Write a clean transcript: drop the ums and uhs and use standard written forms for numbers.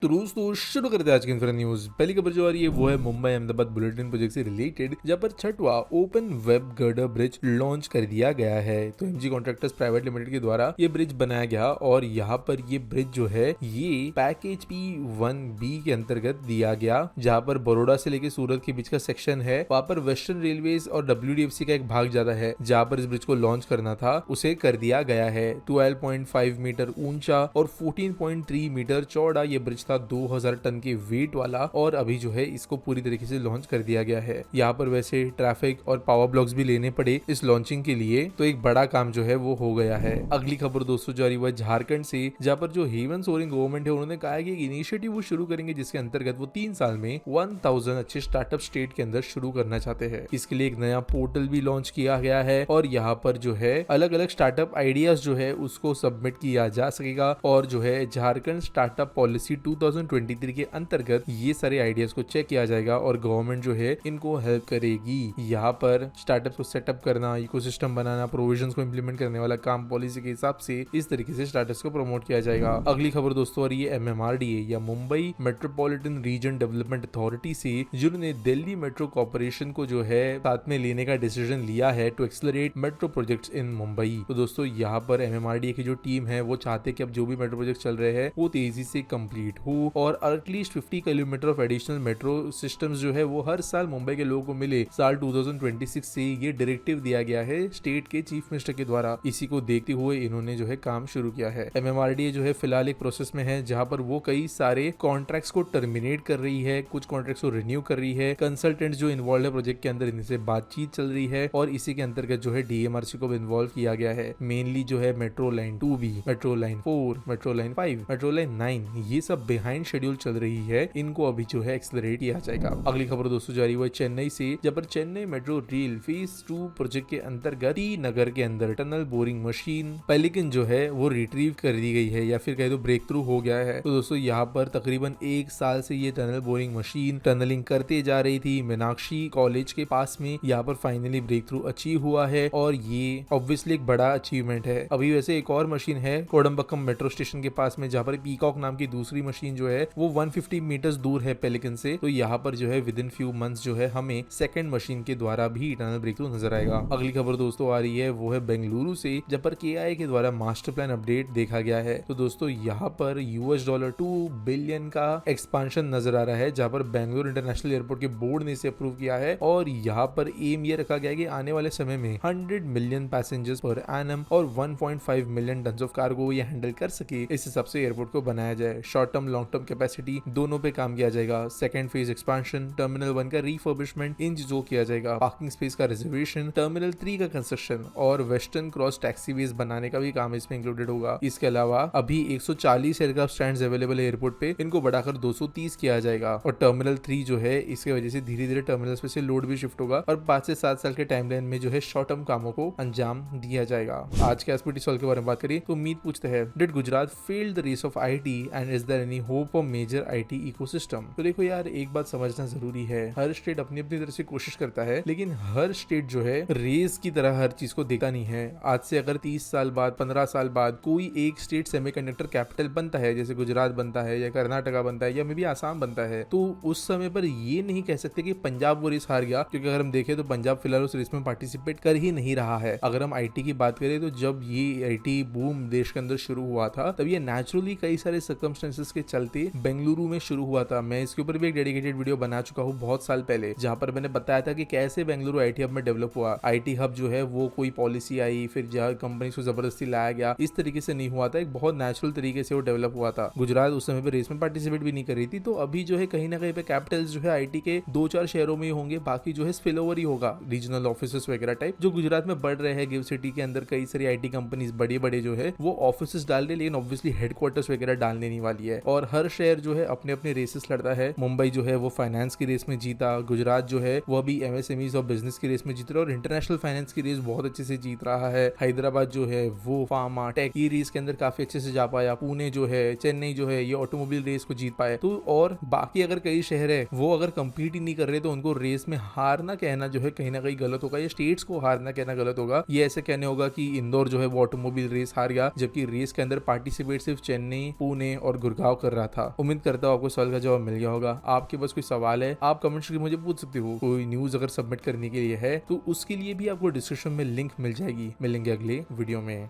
तो दोस्तों शुरू करते हैं आज की इंफ्रा न्यूज। पहली खबर जो आ रही है वो है मुंबई अहमदाबाद बुलेटिन प्रोजेक्ट से रिलेटेड, जहां पर छठवां open web girder bridge launch कर दिया गया है। तो एमजी कॉन्ट्रैक्टर्स प्राइवेट लिमिटेड के द्वारा ये ब्रिज बनाया गया और यहाँ पर ये ब्रिज जो है ये पैकेज P1B के अंतर्गत दिया गया, जहाँ पर बड़ौदा से लेकर सूरत के बीच का सेक्शन है। वहाँ पर वेस्टर्न रेलवेज और WDFC का एक भाग जाता है, जहाँ पर इस ब्रिज को लॉन्च करना था उसे कर दिया गया है। 12.5 मीटर ऊंचा और 14.3 मीटर चौड़ा ये ब्रिज 2000 टन के वेट वाला, और अभी जो है इसको पूरी तरीके से लॉन्च कर दिया गया है। यहाँ पर वैसे ट्रैफिक और पावर ब्लॉक्स भी लेने पड़े इस लॉन्चिंग के लिए, तो एक बड़ा काम जो है वो हो गया है। अगली खबर दोस्तों जारी हुआ झारखंड से, जहाँ पर जो हेमंत सोरेन गवर्नमेंट है उन्होंने कहा है कि एक इनिशिएटिव वो शुरू करेंगे जिसके अंतर्गत वो 3 साल में 1000 अच्छे स्टार्टअप स्टेट के अंदर शुरू करना चाहते हैं। इसके लिए एक नया पोर्टल भी लॉन्च किया गया है और यहाँ पर जो है अलग अलग स्टार्टअप आइडियाज जो है उसको सबमिट किया जा सकेगा, और जो है झारखंड स्टार्टअप पॉलिसी 2023 के अंतर्गत ये सारे आइडियाज को चेक किया जाएगा और गवर्नमेंट जो है इनको हेल्प करेगी। यहाँ पर स्टार्टअप को सेटअप करना, इकोसिस्टम बनाना, प्रोविजंस को इंप्लीमेंट करने वाला काम पॉलिसी के हिसाब से इस तरीके से स्टार्टअप्स को प्रमोट किया जाएगा। अगली खबर दोस्तों और ये MMRDA या Mumbai metropolitan region development authority से, जिन्होंने दिल्ली मेट्रो कॉर्पोरेशन को जो है साथ में लेने का डिसीजन लिया है to accelerate metro projects in Mumbai. तो दोस्तों यहाँ पर MMRDA की जो टीम है वो चाहते हैं कि अब जो भी मेट्रो प्रोजेक्ट चल रहे हैं वो तेजी से कंप्लीट हो और at least 50 kilometre of additional metro systems जो है वो हर साल मुंबई के लोगों को मिले। साल 2026 से ये डायरेक्टिव दिया गया है स्टेट के चीफ मिनिस्टर के द्वारा। इसी को देखते हुए इन्होंने जो है काम शुरू किया है। MMRDA जो है फिलहाल एक प्रोसेस में है जहां पर वो कई सारे कॉन्ट्रैक्ट्स को टर्मिनेट कर रही है, कुछ कॉन्ट्रैक्ट्स को रिन्यू कर रही है। कंसल्टेंट्स जो इन्वॉल्व है प्रोजेक्ट के अंदर इनसे बातचीत चल रही है और इसी के अंतर्गत जो है DMRC को भी इन्वॉल्व किया गया है। मेनली जो है metro line 2B, metro line 4, metro line 5, metro line 9 ये सब बिहाइंड शेड्यूल चल रही है, इनको अभी जो है एक्सेलरेट किया जाएगा। अगली खबर दोस्तों जारी हुआ चेन्नई से, जब पर Chennai metro rail phase 2 project के अंतर्गत टी नगर के अंदर टनल बोरिंग मशीन पेलिकन जो है वो रिट्रीव कर दी गई है या फिर कहे तो ब्रेक थ्रू हो गया है। तो दोस्तों यहाँ पर तकरीबन 1 साल से ये टनल बोरिंग मशीन टनलिंग करते जा रही थी मीनाक्षी कॉलेज के पास में। यहाँ पर फाइनली ब्रेक थ्रू अचीव हुआ है और ये ऑब्वियसली एक बड़ा अचीवमेंट है। अभी वैसे एक और मशीन है कोडम्बक्कम मेट्रो स्टेशन के पास में, जहाँ पर पीकॉक नाम की दूसरी मशीन जो है वो 150 मीटर्स दूर है पेलिकन से। तो यहाँ पर जो है विद इन फ्यू मंथ्स जो है हमें सेकंड मशीन के द्वारा भी टनल ब्रेक थ्रू नजर आएगा। अगली खबर दोस्तों आ रही है वो है बेंगलुरु से, जहाँ पर KIA के द्वारा मास्टर प्लान अपडेट देखा गया है। तो दोस्तों यहाँ पर $2 बिलियन का एक्सपांशन नजर आ रहा है, जहाँ पर बेंगलुरु इंटरनेशनल एयरपोर्ट के बोर्ड ने इसे अप्रूव किया है और यहाँ पर एम ये रखा गया है कि आने वाले समय में 100 मिलियन पैसेंजर्स पर एनम और 1.5 मिलियन टन ऑफ कार्गो ये हैंडल कर सके, इस हिसाब से एयरपोर्ट को बनाया जाए। Short term long term capacity दोनों पे काम किया जाएगा। सेकंड फेज एक्सपांशन, टर्मिनल 1 का रिफर्बिशमेंट, इन चीजों किया जाएगा। पार्किंग स्पेस का रिजर्वेशन, टर्मिनल 3 का कंस्ट्रक्शन और वेस्टर्न क्रॉस टैक्सीवेज बनाने का भी काम इसमें इंक्लूडेड होगा। इसके अलावा अभी 140 एयरक्राफ्ट स्टैंड्स अवेलेबल है एयरपोर्ट पे, इनको बढ़ाकर 230 किया जाएगा और टर्मिनल 3 जो है इसके वजह से धीरे धीरे टर्मिनल्स पे से लोड भी शिफ्ट होगा और 5 से 7 साल के टाइमलाइन में जो है शॉर्ट टर्म कामों को अंजाम दिया जाएगा। आज के एसपीटी सॉल्व के बारे में बात करिए तो उम्मीद पूछते हैं, did Gujarat fail the race of IT and is there any hope for major IT ecosystem? तो देखो यार, एक बात समझना जरूरी है, हर स्टेट अपनी अपनी तरह से कोशिश करता है, लेकिन हर स्टेट जो है रेस की तरह हर चीज को देखता नहीं है। आज से अगर 30 साल बाद 15 साल बाद कोई एक स्टेट सेमीकंडक्टर कैपिटल बनता है, जैसे गुजरात बनता है या कर्नाटका बनता है या मे बी आसाम बनता है, तो उस समय पर ये नहीं कह सकते कि पंजाब वो रेस हार गया, क्योंकि अगर हम देखें तो पंजाब फिलहाल उस रेस में पार्टिसिपेट कर ही नहीं रहा है। अगर हम IT की बात करें तो जब ये IT बूम देश के अंदर शुरू हुआ था तब ये नेचुरली कई सारे सर्कमस्टेंसेस के चलते बेंगलुरु में शुरू हुआ था। मैं इसके ऊपर भी एक डेडिकेटेड वीडियो बना चुका हूँ बहुत साल पहले, जहाँ पर मैंने बताया था कि कैसे बेंगलुरु IT हब में डेवलप हुआ। IT हब जो है वो कोई पॉलिसी आई, फिर जहाँ कंपनी को जबरदस्ती लाया गया, इस तरीके से नहीं हुआ था, एक बहुत नेचुरल तरीके से वो डेवलप हुआ था। गुजरात उस समय पे रेस में पार्टिसिपेट भी नहीं कर रही थी, तो अभी जो है कहीं ना कहीं पे कैपिटल्स जो है IT के 2-4 शहरों में ही होंगे, बाकी जो है स्पिल ओवर ही होगा रीजनल ऑफिसेस वगैरह टाइप जो गुजरात में बढ़ रहे हैं। गिव सिटी के अंदर कई सारी IT कंपनीज बड़े बड़े जो है वो ऑफिसेस डाल रहे, लेकिन ऑब्वियसली हेडक्वार्टर्स वगैरह डालने नहीं वाली है और हर शहर जो है अपने अपने रेसेस लड़ता है। मुंबई जो है वो फाइनेंस की रेस में जीता, गुजरात जो है वो अभी MSMEs और बिजनेस की रेस में जीत रहा है और इंटरनेशनल फाइनेंस की रेस बहुत अच्छे से जीत रहा है। हैदराबाद जो है वो फार्मा टेक ये रेस के अंदर काफी अच्छे से जा पाया। पुणे जो है, चेन्नई जो है ये ऑटोमोबाइल रेस को जीत पाए। तो और बाकी अगर कई शहर है वो अगर कंपीट ही नहीं कर रहे तो उनको रेस में हारना कहना जो है कहीं ना कहीं गलत होगा, या स्टेट्स को हारना कहना गलत होगा। ये ऐसे कहने होगा कि इंदौर जो है वो ऑटोमोबाइल रेस हार गया, जबकि रेस के अंदर पार्टिसिपेट सिर्फ चेन्नई, पुणे और गुड़गांव कर कर रहा था। उम्मीद करता हूँ आपको सवाल का जवाब मिल गया होगा। आपके पास कोई सवाल है आप कमेंट्स करके मुझे पूछ सकते हो। कोई न्यूज अगर सबमिट करने के लिए है तो उसके लिए भी आपको डिस्क्रिप्शन में लिंक मिल जाएगी। मिलेंगे अगले वीडियो में।